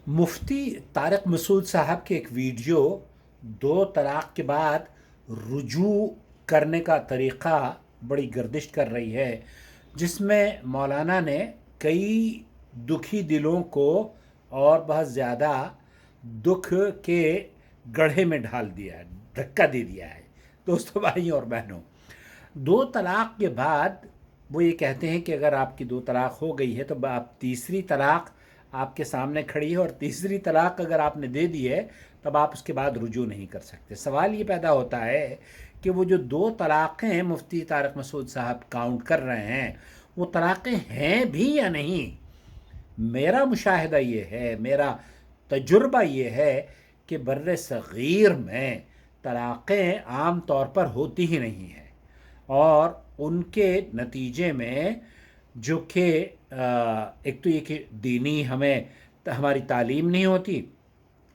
मुफ्ती तारक मसूद साहब की एक वीडियो दो तलाक के बाद रुजू करने का तरीक़ा बड़ी गर्दिश कर रही है, जिसमें मौलाना ने कई दुखी दिलों को और बहुत ज़्यादा दुख के गड्ढे में ढाल दिया है, धक्का दे दिया है। दोस्तों, भाइयों और बहनों, दो तलाक के बाद वो ये कहते हैं कि अगर आपकी दो तलाक हो गई है तो आप तीसरी तलाक आपके सामने खड़ी है, और तीसरी तलाक अगर आपने दे दी है तब आप उसके बाद रुजू नहीं कर सकते। सवाल ये पैदा होता है कि वो जो दो तलाक़ें मुफ्ती तारक मसूद साहब काउंट कर रहे हैं, वो तलाक़ें हैं भी या नहीं। मेरा मुशाहिदा ये है, मेरा तजुर्बा ये है कि बर्रे सग़ीर में तलाक़ें आम तौर पर होती ही नहीं हैं, और उनके नतीजे में जो कि एक तो ये कि दीनी हमारी तालीम नहीं होती,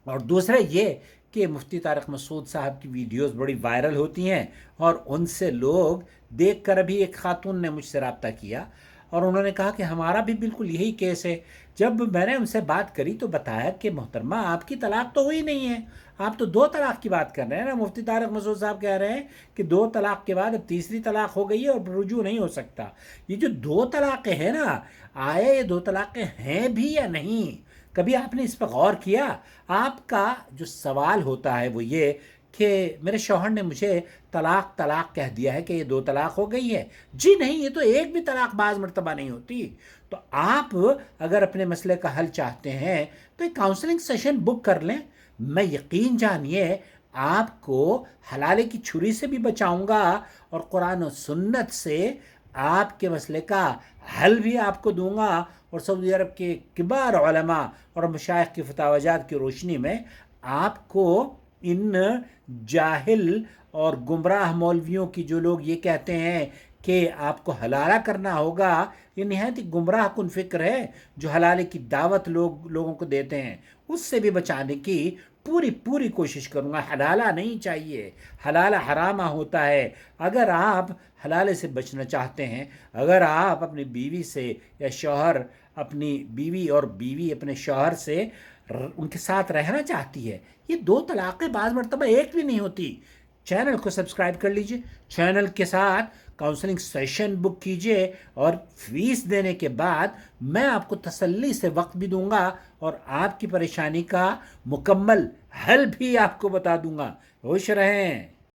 और दूसरा ये कि मुफ्ती तारक मसूद साहब की वीडियोस बड़ी वायरल होती हैं, और उनसे लोग देख कर, अभी एक खातून ने मुझसे रब्ता किया और उन्होंने कहा कि हमारा भी बिल्कुल यही केस है। जब मैंने उनसे बात करी तो बताया कि मोहतरमा, आपकी तलाक तो हुई नहीं है, आप तो दो तलाक की बात कर रहे हैं ना। मुफ्ती तारक मसूद साहब कह रहे हैं कि दो तलाक के बाद अब तीसरी तलाक हो गई है और रुजू नहीं हो सकता। ये जो दो तलाक़ें हैं ना, आया ये दो तलाक़ें हैं भी या नहीं, कभी आपने इस पर गौर किया? आपका जो सवाल होता है वो ये कि मेरे शौहर ने मुझे तलाक तलाक कह दिया है कि ये दो तलाक हो गई है। जी नहीं, ये तो एक भी तलाक बाज़ मरतबा नहीं होती। तो आप अगर अपने मसले का हल चाहते हैं तो एक काउंसलिंग सेशन बुक कर लें। मैं यकीन जानिए आपको हलाले की छुरी से भी बचाऊंगा, और कुरान और सुन्नत से आपके मसले का हल भी आपको दूंगा, और सऊदी अरब के किबार उलमा और मशाइख की फतावजात की रोशनी में आपको इन जाहिल और गुमराह मौलवियों की, जो लोग ये कहते हैं कि आपको हलाला करना होगा, ये नहायत ही गुमराह कुन फिक्र है जो हलाले की दावत लोगों को देते हैं, उससे भी बचाने की पूरी पूरी कोशिश करूँगा। हलाला नहीं चाहिए, हलाला हरामा होता है। अगर आप हलाले से बचना चाहते हैं, अगर आप अपनी बीवी से या शौहर अपनी बीवी और बीवी अपने शौहर से उनके साथ रहना चाहती है, ये दो तलाक़ें बाज़ मरतबा एक भी नहीं होती। चैनल को सब्सक्राइब कर लीजिए, चैनल के साथ काउंसलिंग सेशन बुक कीजिए, और फीस देने के बाद मैं आपको तसल्ली से वक्त भी दूंगा और आपकी परेशानी का मुकम्मल हल भी आपको बता दूंगा। खुश रहें।